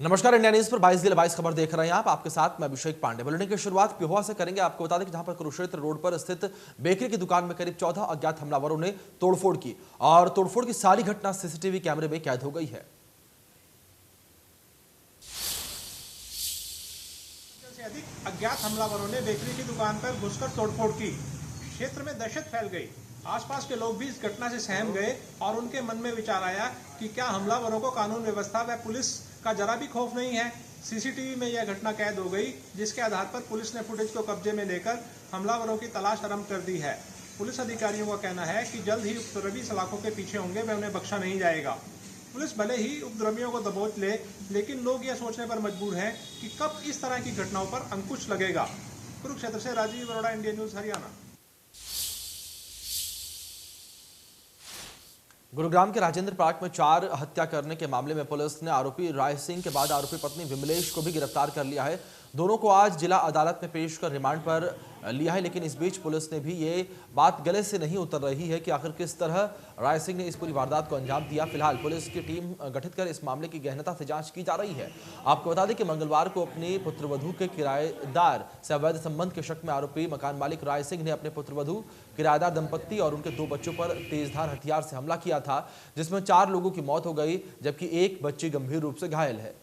नमस्कार, India news पर 22 खबर देख रहे हैं आप। आपके साथ मैं अभिषेक पांडे। बुलेटिन की शुरुआत पिहोवा से करेंगे। आपको बता दें कि जहां पर कुरुक्षेत्र रोड पर स्थित बेकरी की दुकान में करीब 14 अज्ञात हमलावरों ने तोड़फोड़ की और तोड़फोड़ की सारी घटना सीसीटीवी कैमरे में कैद हो गई है। से अधिक अज्ञात हमलावरों ने बेकरी की दुकान पर घुसकर तोड़फोड़ की। क्षेत्र में दहशत फैल गई। आसपास के लोग भी इस घटना से सहम गए और उनके मन में विचार आया कि क्या हमलावरों को कानून व्यवस्था व पुलिस का जरा भी खौफ नहीं है। सीसीटीवी में यह घटना कैद हो गई, जिसके आधार पर पुलिस ने फुटेज को कब्जे में लेकर हमलावरों की तलाश आरंभ कर दी है। पुलिस अधिकारियों का कहना है कि जल्द ही उपद्रवी सलाखों के पीछे होंगे व उन्हें बख्शा नहीं जाएगा। पुलिस भले ही उपद्रवियों को दबोच ले, लेकिन लोग यह सोचने पर मजबूर हैं कि कब इस तरह की घटनाओं पर अंकुश लगेगा। कुरुक्षेत्र से राजीव अरोड़ा, इंडिया न्यूज हरियाणा। गुरुग्राम के राजेंद्र पार्क में 4 हत्या करने के मामले में पुलिस ने आरोपी राय सिंह के बाद आरोपी पत्नी विमलेश को भी गिरफ्तार कर लिया है। दोनों को आज जिला अदालत में पेश कर रिमांड पर लिया है, लेकिन इस बीच पुलिस ने भी ये बात गले से नहीं उतर रही है कि आखिर किस तरह राय सिंह ने इस पूरी वारदात को अंजाम दिया। फिलहाल पुलिस की टीम गठित कर इस मामले की गहनता से जांच की जा रही है। आपको बता दें कि मंगलवार को अपनी पुत्रवधू के किराएदार से अवैध संबंध के शक में आरोपी मकान मालिक राय सिंह ने अपने पुत्रवधू, किराएदार दंपत्ति और उनके 2 बच्चों पर तेजधार हथियार से हमला किया था, जिसमें 4 लोगों की मौत हो गई जबकि एक बच्ची गंभीर रूप से घायल है।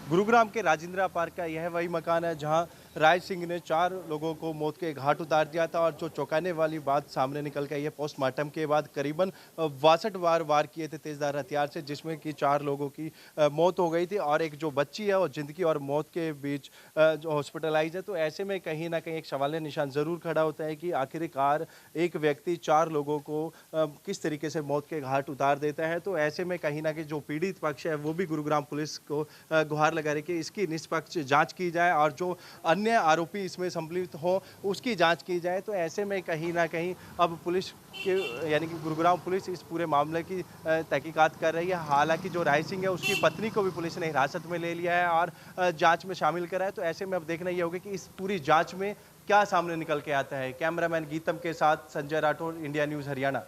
गुरुग्राम के राजेंद्रा पार्क का यह वही मकान है जहां राय सिंह ने 4 लोगों को मौत के घाट उतार दिया था। और जो चौंकाने वाली बात सामने निकल के आई है, पोस्टमार्टम के बाद करीबन 62 बार वार किए थे तेजधार हथियार से, जिसमें कि 4 लोगों की मौत हो गई थी और एक जो बच्ची है वो जिंदगी और मौत के बीच जो हॉस्पिटलाइज है। तो ऐसे में कहीं ना कहीं एक सवालिया निशान ज़रूर खड़ा होता है कि आखिरकार एक व्यक्ति 4 लोगों को किस तरीके से मौत के घाट उतार देता है। तो ऐसे में कहीं ना कहीं जो पीड़ित पक्ष है वो भी गुरुग्राम पुलिस को गुहार लगा रही कि इसकी निष्पक्ष जांच की जाए और जो अन्य आरोपी इसमें सम्मिलित हो उसकी जांच की जाए। तो ऐसे में कहीं ना कहीं अब पुलिस के यानी कि गुरुग्राम पुलिस इस पूरे मामले की तहकीकात कर रही है। हालांकि जो राय सिंह है उसकी पत्नी को भी पुलिस ने हिरासत में ले लिया है और जांच में शामिल करा है। तो ऐसे में अब देखना यह होगा कि इस पूरी जांच में क्या सामने निकल के आता है। कैमरामैन गीतम के साथ संजय राठौर, इंडिया न्यूज हरियाणा।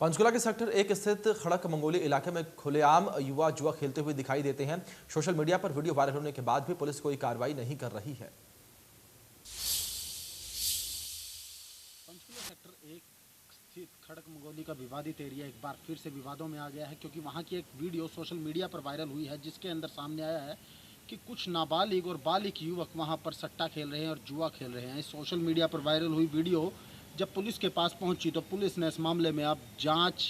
पंचकुला के सेक्टर 1 स्थित खड़क मंगोली इलाके में खुलेआम युवा जुआ खेलते हुए दिखाई देते हैं। सोशल मीडिया पर वीडियो वायरल होने के बाद भी पुलिस कोई कार्रवाई नहीं कर रही है। पंचकुला सेक्टर 1 स्थित खड़क मंगोली का विवादित एरिया एक बार फिर से विवादों में आ गया है, क्योंकि वहां की एक वीडियो सोशल मीडिया पर वायरल हुई है, जिसके अंदर सामने आया है कि कुछ नाबालिग और बालिग युवक वहां पर सट्टा खेल रहे हैं और जुआ खेल रहे हैं। इस सोशल मीडिया पर वायरल हुई वीडियो जब पुलिस के पास पहुंची तो पुलिस ने इस मामले में अब जांच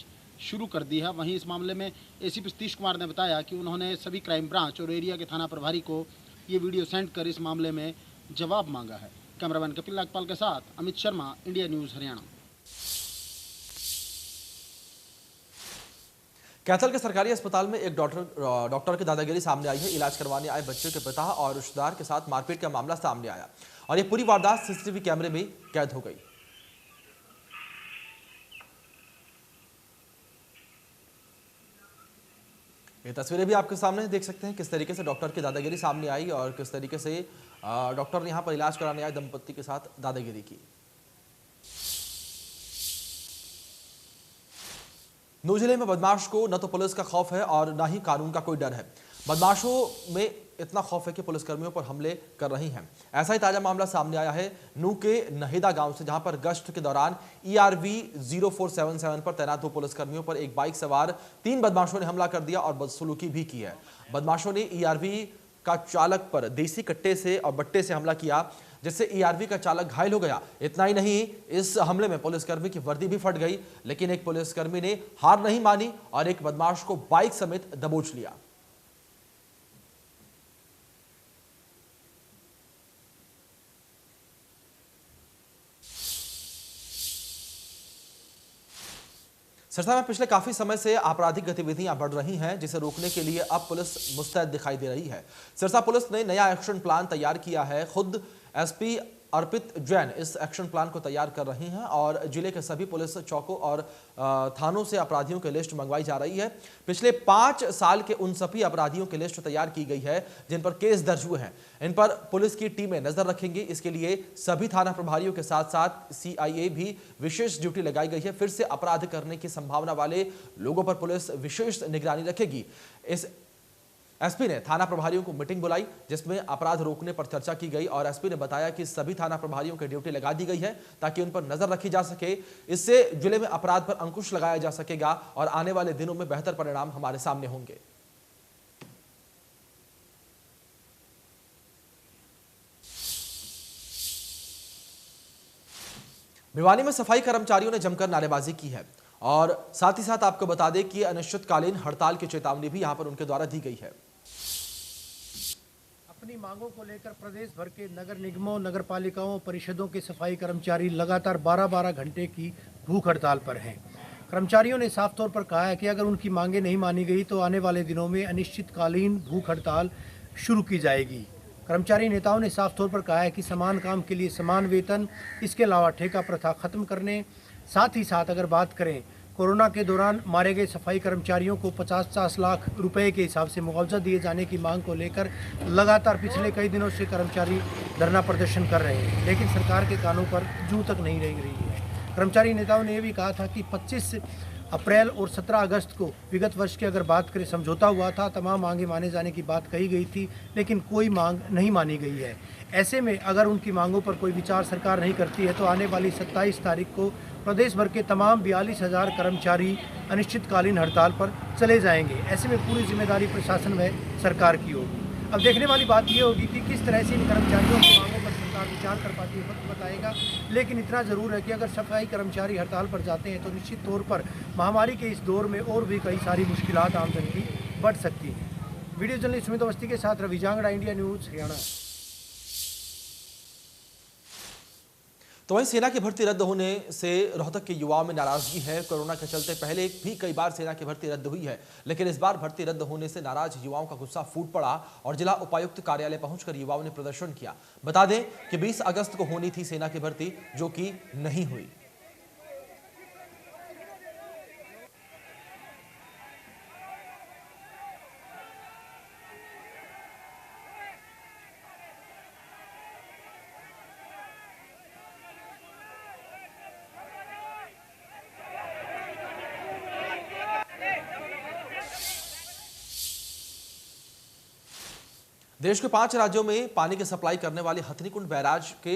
शुरू कर दी है। वहीं इस मामले में एसीपी सतीश कुमार ने बताया कि उन्होंने सभी क्राइम ब्रांच और एरिया के थाना प्रभारी को ये वीडियो सेंड कर इस मामले में जवाब मांगा है। कैमरामैन कपिल नागपाल के साथ अमित शर्मा, इंडिया न्यूज़ हरियाणा। कैथल के सरकारी अस्पताल में एक डॉक्टर की दादागिरी सामने आई है। इलाज करवाने आए बच्चे के पिता और रिश्तेदार के साथ मारपीट का मामला सामने आया और ये पूरी वारदात सीसीटीवी कैमरे में कैद हो गई। ये तस्वीरें भी आपके सामने देख सकते हैं किस तरीके से डॉक्टर की दादागिरी सामने आई और किस तरीके से डॉक्टर ने यहां पर इलाज कराने आए दंपत्ति के साथ दादागिरी की। नूंह जिले में बदमाश को न तो पुलिस का खौफ है और न ही कानून का कोई डर है। बदमाशों में इतना खौफ है कि पुलिसकर्मियों पर हमले कर रही हैं। ऐसा ही ताजा मामला सामने आया है नूंह के नहेदा गांव से, जहां पर गश्त के दौरान ERV 0477 पर तैनात 2 पुलिसकर्मियों पर एक बाइक सवार 3 बदमाशों ने हमला कर दिया और बदसलूकी भी की है। बदमाशों ने ERV का चालक पर देसी कट्टे से और बट्टे से हमला किया, जिससे ERV का चालक घायल हो गया। इतना ही नहीं, इस हमले में पुलिसकर्मी की वर्दी भी फट गई, लेकिन एक पुलिसकर्मी ने हार नहीं मानी और एक बदमाश को बाइक समेत दबोच लिया। सिरसा में पिछले काफी समय से आपराधिक गतिविधियां बढ़ रही हैं, जिसे रोकने के लिए अब पुलिस मुस्तैद दिखाई दे रही है। सिरसा पुलिस ने नया एक्शन प्लान तैयार किया है। खुद SP अर्पित जैन इस एक्शन प्लान को तैयार कर रही हैं और जिले के सभी पुलिस चौकों और थानों से अपराधियों की लिस्ट मंगवाई जा रही है। पिछले 5 साल के उन सभी अपराधियों की लिस्ट तैयार की गई है जिन पर केस दर्ज हुए हैं। इन पर पुलिस की टीमें नजर रखेंगी। इसके लिए सभी थाना प्रभारियों के साथ साथ CIA भी विशेष ड्यूटी लगाई गई है। फिर से अपराध करने की संभावना वाले लोगों पर पुलिस विशेष निगरानी रखेगी। इस एसपी ने थाना प्रभारियों को मीटिंग बुलाई जिसमें अपराध रोकने पर चर्चा की गई और एसपी ने बताया कि सभी थाना प्रभारियों की ड्यूटी लगा दी गई है ताकि उन पर नजर रखी जा सके। इससे जिले में अपराध पर अंकुश लगाया जा सकेगा और आने वाले दिनों में बेहतर परिणाम हमारे सामने होंगे। भिवानी में सफाई कर्मचारियों ने जमकर नारेबाजी की है और साथ ही साथ आपको बता दें कि अनिश्चितकालीन हड़ताल की चेतावनी भी यहां पर उनके द्वारा दी गई है। अपनी मांगों को लेकर प्रदेश भर के नगर निगमों, नगर पालिकाओं, परिषदों के सफाई कर्मचारी लगातार 12-12 घंटे की भूख हड़ताल पर हैं। कर्मचारियों ने साफ तौर पर कहा है कि अगर उनकी मांगें नहीं मानी गई तो आने वाले दिनों में अनिश्चितकालीन भूख हड़ताल शुरू की जाएगी। कर्मचारी नेताओं ने साफ तौर पर कहा है कि समान काम के लिए समान वेतन, इसके अलावा ठेका प्रथा खत्म करने, साथ ही साथ अगर बात करें कोरोना के दौरान मारे गए सफाई कर्मचारियों को 50-50 लाख रुपए के हिसाब से मुआवजा दिए जाने की मांग को लेकर लगातार पिछले कई दिनों से कर्मचारी धरना प्रदर्शन कर रहे हैं, लेकिन सरकार के कानों पर जूं तक नहीं रेंग रही है। कर्मचारी नेताओं ने यह भी कहा था कि 25 अप्रैल और 17 अगस्त को विगत वर्ष की अगर बात करें समझौता हुआ था, तमाम मांगें माने जाने की बात कही गई थी, लेकिन कोई मांग नहीं मानी गई है। ऐसे में अगर उनकी मांगों पर कोई विचार सरकार नहीं करती है तो आने वाली 27 तारीख को प्रदेश भर के तमाम 42,000 कर्मचारी अनिश्चितकालीन हड़ताल पर चले जाएंगे। ऐसे में पूरी जिम्मेदारी प्रशासन व सरकार की होगी। अब देखने वाली बात यह होगी कि किस तरह से इन कर्मचारियों की मांगों पर सरकार विचार कर पाती है, वक्त बताएगा। लेकिन इतना ज़रूर है कि अगर सफाई कर्मचारी हड़ताल पर जाते हैं तो निश्चित तौर पर महामारी के इस दौर में और भी कई सारी मुश्किलात आमजन की बढ़ सकती हैं। वीडियो जर्नलिस्ट सुमित अवस्थी के साथ रवि जांगड़ा, इंडिया न्यूज़, हरियाणा। तो वहीं सेना की भर्ती रद्द होने से रोहतक के युवाओं में नाराजगी है। कोरोना के चलते पहले भी कई बार सेना की भर्ती रद्द हुई है, लेकिन इस बार भर्ती रद्द होने से नाराज युवाओं का गुस्सा फूट पड़ा और जिला उपायुक्त कार्यालय पहुंचकर युवाओं ने प्रदर्शन किया। बता दें कि 20 अगस्त को होनी थी सेना की भर्ती, जो कि नहीं हुई। देश के 5 राज्यों में पानी की सप्लाई करने वाले हथनीकुंड बैराज के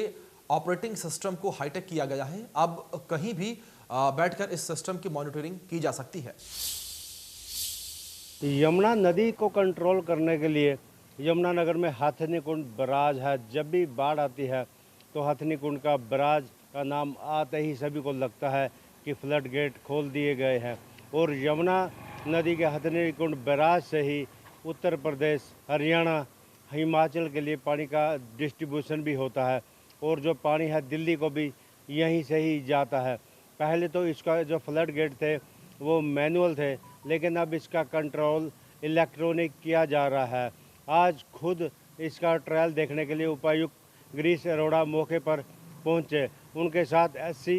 ऑपरेटिंग सिस्टम को हाईटेक किया गया है। अब कहीं भी बैठकर इस सिस्टम की मॉनिटरिंग की जा सकती है। यमुना नदी को कंट्रोल करने के लिए यमुनानगर में हथनीकुंड बैराज है। जब भी बाढ़ आती है तो हथनीकुंड का बैराज का नाम आते ही सभी को लगता है कि फ्लड गेट खोल दिए गए हैं और यमुना नदी के हथनीकुंड बैराज से ही उत्तर प्रदेश, हरियाणा, हिमाचल के लिए पानी का डिस्ट्रीब्यूशन भी होता है और जो पानी है दिल्ली को भी यहीं से ही जाता है। पहले तो इसका जो फ्लड गेट थे वो मैनुअल थे, लेकिन अब इसका कंट्रोल इलेक्ट्रॉनिक किया जा रहा है। आज खुद इसका ट्रायल देखने के लिए उपायुक्त गिरीश अरोड़ा मौके पर पहुंचे। उनके साथ एससी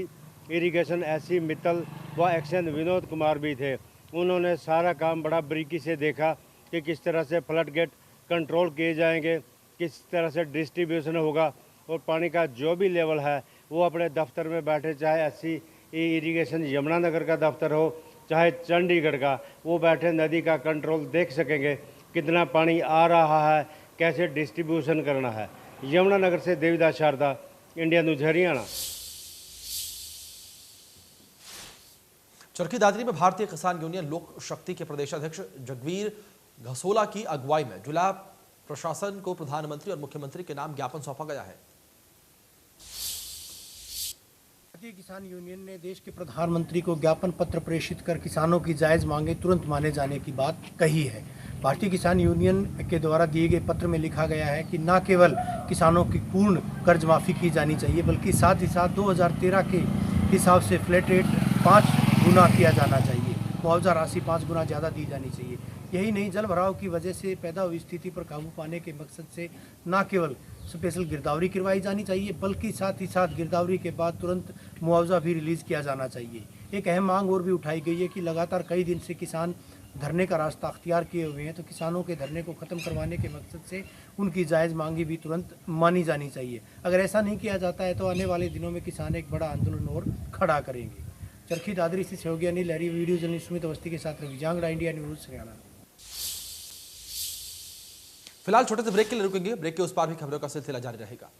इरिगेशन एससी मित्तल व एक्शन विनोद कुमार भी थे। उन्होंने सारा काम बड़ा बारीकी से देखा कि किस तरह से फ्लड गेट कंट्रोल किए जाएंगे, किस तरह से डिस्ट्रीब्यूशन होगा और पानी का जो भी लेवल है वो अपने दफ्तर में बैठे, चाहे एससी इरिगेशन यमुनानगर का दफ्तर हो चाहे चंडीगढ़ का, वो बैठे नदी का कंट्रोल देख सकेंगे, कितना पानी आ रहा है, कैसे डिस्ट्रीब्यूशन करना है। यमुनानगर से देवीदास शारदा, इंडिया न्यूज़, हरियाणा। चरखी दादरी में भारतीय किसान यूनियन लोक शक्ति के प्रदेशाध्यक्ष जगवीर घसोला की अगुवाई में जिला प्रशासन को प्रधानमंत्री और मुख्यमंत्री के नाम ज्ञापन सौंपा गया है। भारतीय किसान यूनियन ने देश के प्रधानमंत्री को ज्ञापन पत्र प्रेषित कर किसानों की जायज मांगे तुरंत माने जाने की बात कही है। भारतीय किसान यूनियन के द्वारा दिए गए पत्र में लिखा गया है कि न केवल किसानों की पूर्ण कर्ज माफी की जानी चाहिए, बल्कि साथ ही साथ 2013 के हिसाब से फ्लैट रेट 5 गुना किया जाना चाहिए, मुआवजा राशि 5 गुना ज़्यादा दी जानी चाहिए। यही नहीं, जल भराव की वजह से पैदा हुई स्थिति पर काबू पाने के मकसद से न केवल स्पेशल गिरदावरी करवाई जानी चाहिए, बल्कि साथ ही साथ गिरदावरी के बाद तुरंत मुआवजा भी रिलीज़ किया जाना चाहिए। एक अहम मांग और भी उठाई गई है कि लगातार कई दिन से किसान धरने का रास्ता अख्तियार किए हुए हैं, तो किसानों के धरने को ख़त्म करवाने के मकसद से उनकी जायज़ मांगी भी तुरंत मानी जानी चाहिए। अगर ऐसा नहीं किया जाता है तो आने वाले दिनों में किसान एक बड़ा आंदोलन और खड़ा करेंगे। चरखी दादरी से सहयोगी लहरी, वीडियो जर्नलिस्ट सुमित अवस्थी के साथ रवि जांगड़ा, इंडिया न्यूज़ हरियाणा। फिलहाल छोटे से ब्रेक के लिए रुकेंगे, ब्रेक के उस पार भी खबरों का सिलसिला जारी रहेगा।